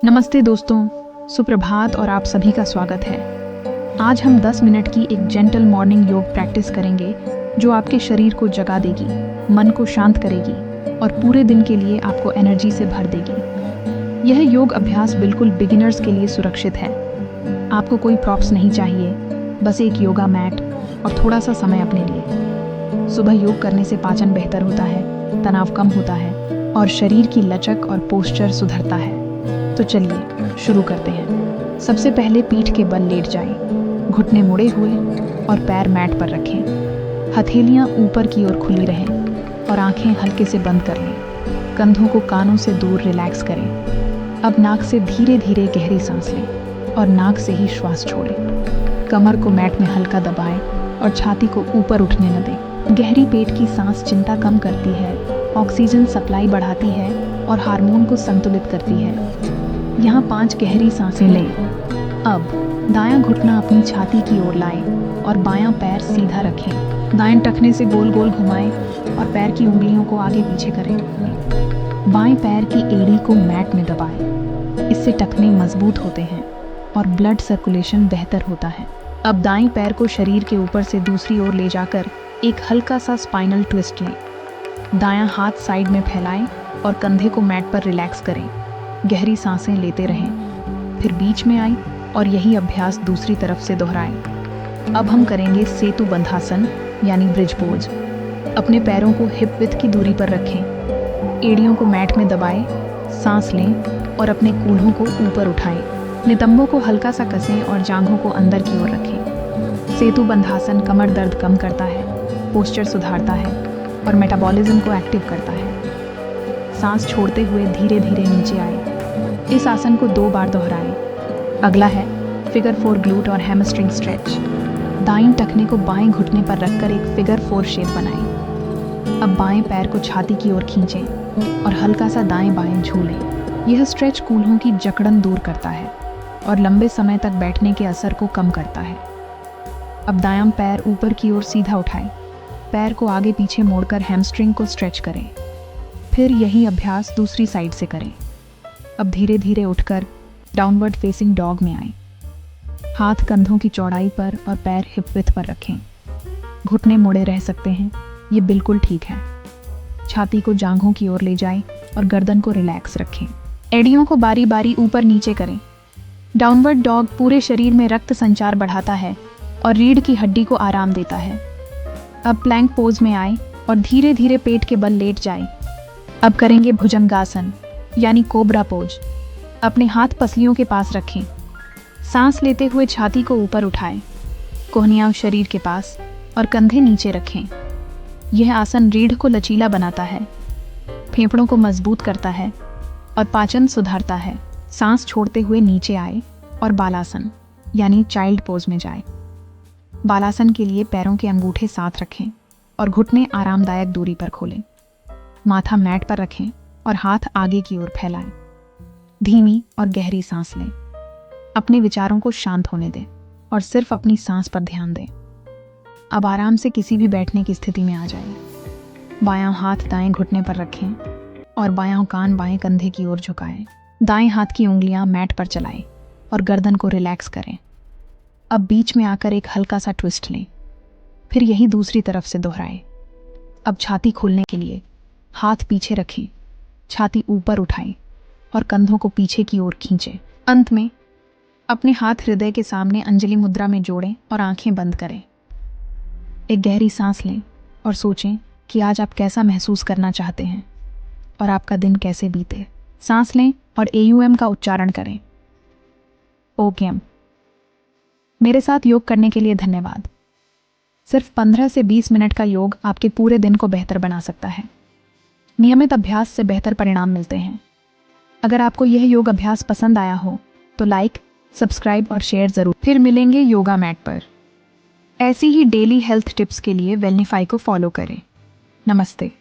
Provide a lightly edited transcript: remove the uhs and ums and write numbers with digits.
नमस्ते दोस्तों, सुप्रभात और आप सभी का स्वागत है। आज हम 10 मिनट की एक जेंटल मॉर्निंग योग प्रैक्टिस करेंगे जो आपके शरीर को जगा देगी, मन को शांत करेगी और पूरे दिन के लिए आपको एनर्जी से भर देगी। यह योग अभ्यास बिल्कुल बिगिनर्स के लिए सुरक्षित है। आपको कोई प्रॉप्स नहीं चाहिए, बस एक योगा मैट और थोड़ा सा समय अपने लिए। सुबह योग करने से पाचन बेहतर होता है, तनाव कम होता है और शरीर की लचक और पोस्चर सुधरता है। तो चलिए शुरू करते हैं। सबसे पहले पीठ के बल लेट जाएं, घुटने मुड़े हुए और पैर मैट पर रखें। हथेलियां ऊपर की ओर खुली रहें और आंखें हल्के से बंद कर लें। कंधों को कानों से दूर रिलैक्स करें। अब नाक से धीरे धीरे गहरी सांस लें और नाक से ही श्वास छोड़ें। कमर को मैट में हल्का दबाएं और छाती को ऊपर उठने न दें। गहरी पेट की सांस चिंता कम करती है, ऑक्सीजन सप्लाई बढ़ाती है और हार्मोन को संतुलित करती है। यहाँ 5 गहरी सांसें लें। अब दायां घुटना अपनी छाती की ओर लाएं और बायां पैर सीधा रखें। दाएं टखने से गोल गोल घुमाएं और पैर की उंगलियों को आगे पीछे करें। बाएं पैर की एड़ी को मैट में दबाएं। इससे टखने मजबूत होते हैं और ब्लड सर्कुलेशन बेहतर होता है। अब दाएं पैर को शरीर के ऊपर से दूसरी ओर ले जाकर एक हल्का सा स्पाइनल ट्विस्ट लें। दायां हाथ साइड में फैलाएं और कंधे को मैट पर रिलैक्स करें। गहरी सांसें लेते रहें, फिर बीच में आएं और यही अभ्यास दूसरी तरफ से दोहराएं। अब हम करेंगे सेतु बंधासन यानी ब्रिज पोज। अपने पैरों को हिप विड्थ की दूरी पर रखें, एड़ियों को मैट में दबाएं, सांस लें और अपने कूल्हों को ऊपर उठाएं। नितंबों को हल्का सा कसें और जांघों को अंदर की ओर रखें। सेतु बंधासन कमर दर्द कम करता है, पोस्चर सुधारता है और मेटाबॉलिज्म को एक्टिव करता है। सांस छोड़ते हुए धीरे धीरे नीचे आए। इस आसन को 2 बार दोहराएं। अगला है फिगर 4 ग्लूट और हैमस्ट्रिंग स्ट्रेच। दाईं टखने को बाएं घुटने पर रखकर एक फिगर 4 शेप बनाएं। अब बाएं पैर को छाती की ओर खींचें और हल्का सा दाएं बाएं झूलें। यह स्ट्रेच कूल्हों की जकड़न दूर करता है और लंबे समय तक बैठने के असर को कम करता है। अब दायां पैर ऊपर की ओर सीधा उठाएं। पैर को आगे पीछे मोड़कर हैमस्ट्रिंग को स्ट्रेच करें। फिर यही अभ्यास दूसरी साइड से करें। अब धीरे धीरे उठकर डाउनवर्ड फेसिंग डॉग में आएं। हाथ कंधों की चौड़ाई पर और पैर हिप विड्थ पर रखें। घुटने मुड़े रह सकते हैं, ये बिल्कुल ठीक है। छाती को जांघों की ओर ले जाएं और गर्दन को रिलैक्स रखें। एड़ियों को बारी बारी ऊपर नीचे करें। डाउनवर्ड डॉग पूरे शरीर में रक्त संचार बढ़ाता है और रीढ़ की हड्डी को आराम देता है। अब प्लैंक पोज में आएं और धीरे धीरे पेट के बल लेट जाएं। अब करेंगे भुजंगासन यानी कोबरा पोज। अपने हाथ पसलियों के पास रखें। सांस लेते हुए छाती को ऊपर उठाएं, कोहनियाँ शरीर के पास और कंधे नीचे रखें। यह आसन रीढ़ को लचीला बनाता है, फेफड़ों को मजबूत करता है और पाचन सुधारता है। सांस छोड़ते हुए नीचे आए और बालासन यानी चाइल्ड पोज में जाए। बालासन के लिए पैरों के अंगूठे साथ रखें और घुटने आरामदायक दूरी पर खोलें। माथा मैट पर रखें और हाथ आगे की ओर फैलाएं। धीमी और गहरी सांस लें। अपने विचारों को शांत होने दें और सिर्फ अपनी सांस पर ध्यान दें। अब आराम से किसी भी बैठने की स्थिति में आ जाएं। बायां हाथ दाएं घुटने पर रखें और बायां कान बाएं कंधे की ओर झुकाएं। दाएं हाथ की उंगलियां मैट पर चलाएं और गर्दन को रिलैक्स करें। अब बीच में आकर एक हल्का सा ट्विस्ट लें, फिर यही दूसरी तरफ से दोहराएं। अब छाती खोलने के लिए हाथ पीछे रखें, छाती ऊपर उठाएं और कंधों को पीछे की ओर खींचें। अंत में अपने हाथ हृदय के सामने अंजलि मुद्रा में जोड़ें और आंखें बंद करें। एक गहरी सांस लें और सोचें कि आज आप कैसा महसूस करना चाहते हैं और आपका दिन कैसे बीते। सांस लें और AUM का उच्चारण करें। ओकेम। मेरे साथ योग करने के लिए धन्यवाद। सिर्फ 15 से 20 मिनट का योग आपके पूरे दिन को बेहतर बना सकता है। नियमित अभ्यास से बेहतर परिणाम मिलते हैं। अगर आपको यह योग अभ्यास पसंद आया हो तो लाइक, सब्सक्राइब और शेयर जरूर। फिर मिलेंगे योगा मैट पर। ऐसी ही डेली हेल्थ टिप्स के लिए वेलनीफाई को फॉलो करें। नमस्ते।